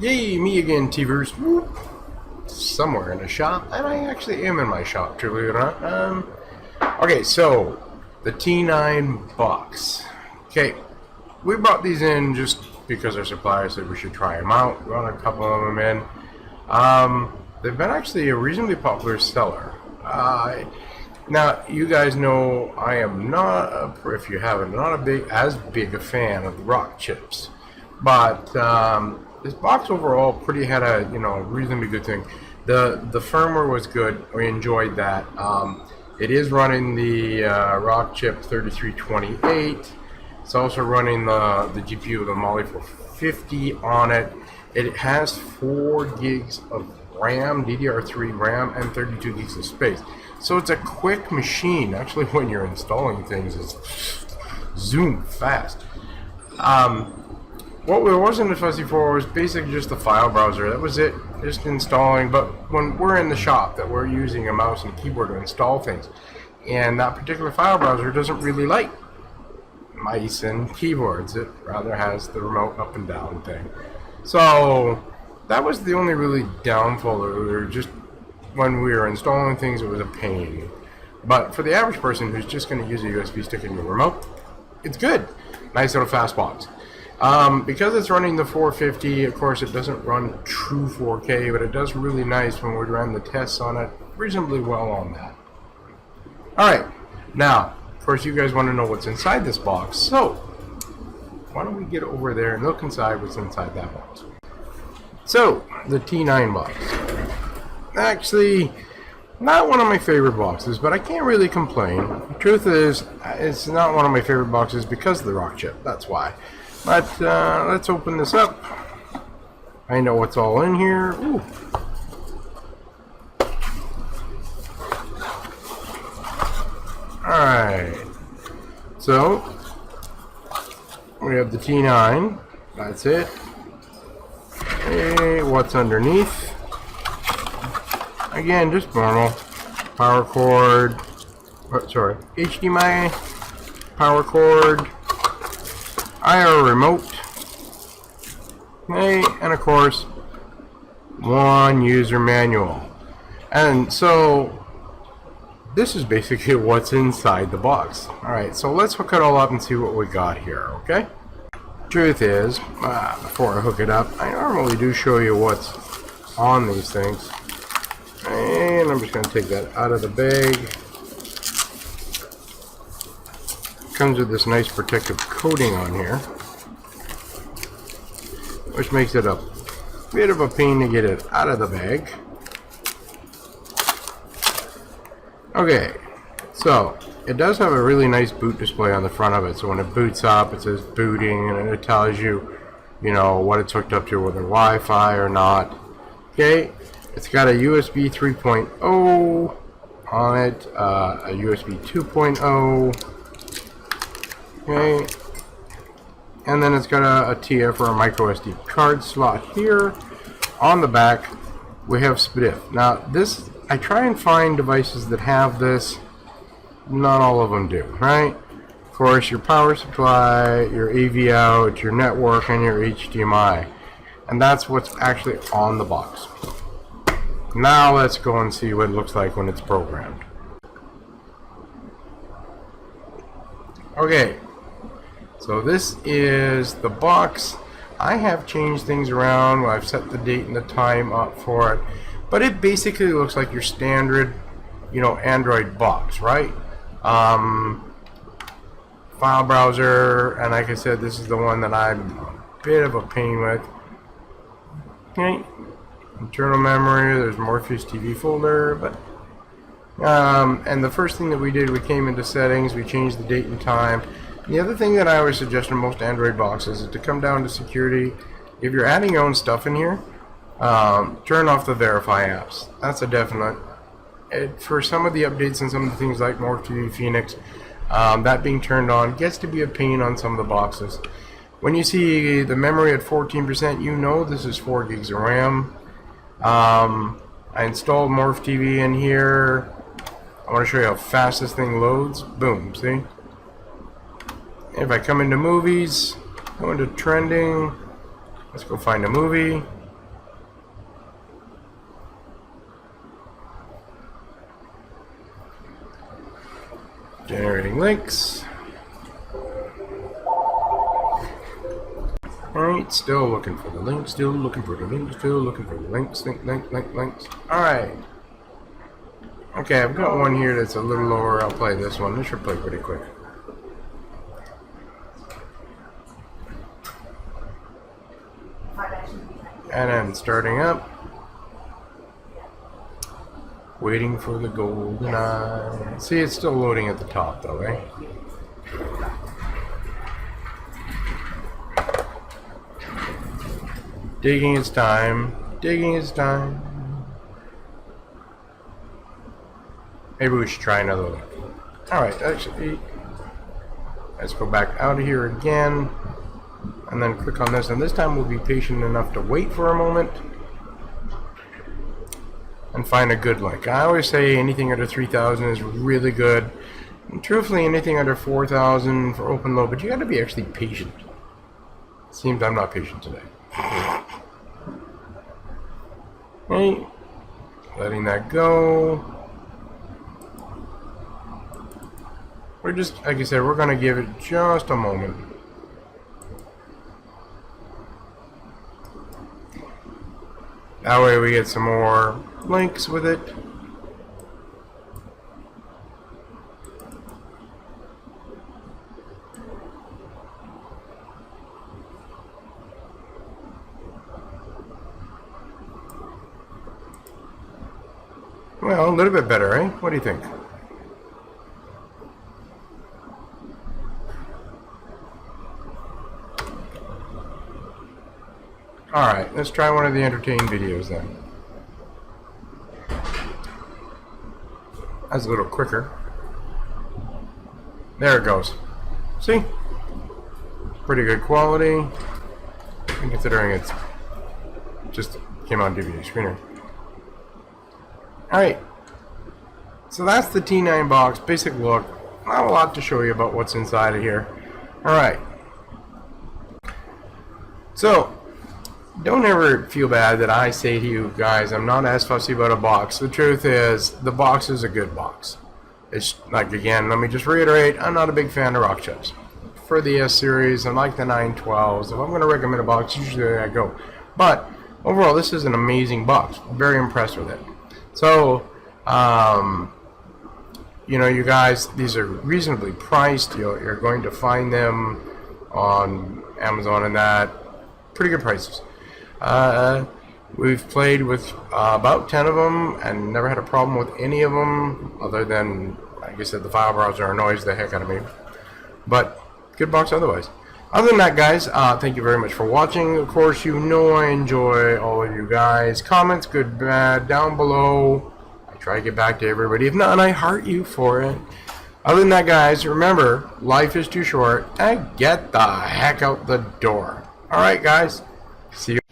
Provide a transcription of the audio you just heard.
Yay, me again, Teverz. Somewhere in a shop, and I actually am in my shop, to believe it or not. Okay, so the T9 box. Okay, we brought these in just because our supplier said we should try them out. We brought a couple of them in. They've been actually a reasonably popular seller. Now, you guys know I am not, if you haven't, not as big a fan of the rock chips, but this box overall pretty had a reasonably good thing. The firmware was good. We enjoyed that. It is running the rock chip 3328. It's also running the GPU with the Mali 450 on it. It has 4 gigs of RAM, DDR3 RAM, and 32 gigs of space. So it's a quick machine. Actually, when you're installing things, it's zoom fast. What we wasn't fussy for was basically just the file browser. That was it, just installing. But when we're in the shop, that we're using a mouse and keyboard to install things, and that particular file browser doesn't really like mice and keyboards. It rather has the remote up and down thing. So that was the only really downfall. Just when we were installing things, it was a pain. But for the average person who's just going to use a USB stick and the remote, it's good. Nice little fast box. Because it's running the 450, of course it doesn't run true 4K, but it does really nice when we ran the tests on it, reasonably well on that. Alright, now, of course you guys want to know what's inside this box, so why don't we get over there and look inside what's inside that box. So, the T9 box. Actually, not one of my favorite boxes, but I can't really complain. The truth is, it's not one of my favorite boxes because of the rock chip, that's why. But let's open this up. I know what's all in here. Ooh. Alright. So, we have the T9. That's it. Hey, what's underneath? Again, just normal. Power cord. Sorry. HDMI. Power cord. IR remote, okay, and of course one user manual. And so this is basically what's inside the box. Alright, so let's hook it all up and see what we got here, okay? Truth is, before I hook it up, I normally do show you what's on these things, and I'm just going to take that out of the bag. Comes with this nice protective coating on here, which makes it a bit of a pain to get it out of the bag. Okay, so it does have a really nice boot display on the front of it, so when it boots up it says booting and it tells you, what it's hooked up to, whether Wi-Fi or not. Okay, it's got a USB 3.0 on it, a USB 2.0. Okay, and then it's got a TF or a micro SD card slot here. On the back, we have SPDIF. Now, this, I try and find devices that have this. Not all of them do, right? Of course, your power supply, your AV out, your network, and your HDMI. And that's what's actually on the box. Now, let's go and see what it looks like when it's programmed. Okay. So this is the box. I have changed things around. I've set the date and the time up for it. But it basically looks like your standard, Android box, right? File browser, and like I said, this is the one that I'm a bit of a pain with. Okay. Internal memory, there's Morpheus TV folder, but and the first thing that we did, we came into settings, we changed the date and time. The other thing that I always suggest in most Android boxes is to come down to security. If you're adding your own stuff in here, turn off the verify apps. That's a definite. For some of the updates and some of the things like Morpheus TV Phoenix, that being turned on gets to be a pain on some of the boxes. When you see the memory at 14%, this is 4 gigs of RAM. I installed Morph TV in here. I want to show you how fast this thing loads. Boom, see? If I come into movies, go into trending, let's go find a movie. Generating links. Alright, still looking for the link, still looking for the link, still looking for the links, links. Alright. Okay, I've got one here that's a little lower. I'll play this one. This should play pretty quick. And then starting up. Waiting for the golden eye. See, it's still loading at the top though, right? Digging its time. Digging its time. Maybe we should try another one. Alright, actually, let's go back out of here again. And then click on this. And this time we'll be patient enough to wait for a moment. And find a good link. I always say anything under 3,000 is really good. And truthfully, anything under 4,000 for open low. But you got to be actually patient. Seems I'm not patient today. Okay. Letting that go. We're just, like I said, we're going to give it just a moment. That way we get some more links with it. Well, a little bit better, eh? What do you think? Alright, let's try one of the entertaining videos then. That's a little quicker. There it goes. See? Pretty good quality. Considering it's just came on DVD screener. Alright. So that's the T9 box. Basic look. Not a lot to show you about what's inside of here. Alright. So, don't ever feel bad that I say to you guys, I'm not as fussy about a box. The truth is, the box is a good box. It's like, again, let me just reiterate, I'm not a big fan of rock chips. For the S series, I like the 912s. If I'm going to recommend a box, usually I go. But overall, this is an amazing box. Very impressed with it. So, you know, you guys, these are reasonably priced. You're going to find them on Amazon and that. Pretty good prices. We've played with about 10 of them and never had a problem with any of them other than, like I said, the file browser annoys the heck out of me. But good box otherwise. Other than that, guys, thank you very much for watching. Of course, you know I enjoy all of you guys. Comments, good, bad, down below. I try to get back to everybody. If not, I heart you for it. Other than that, guys, remember, life is too short. And get the heck out the door. Alright, guys. See you.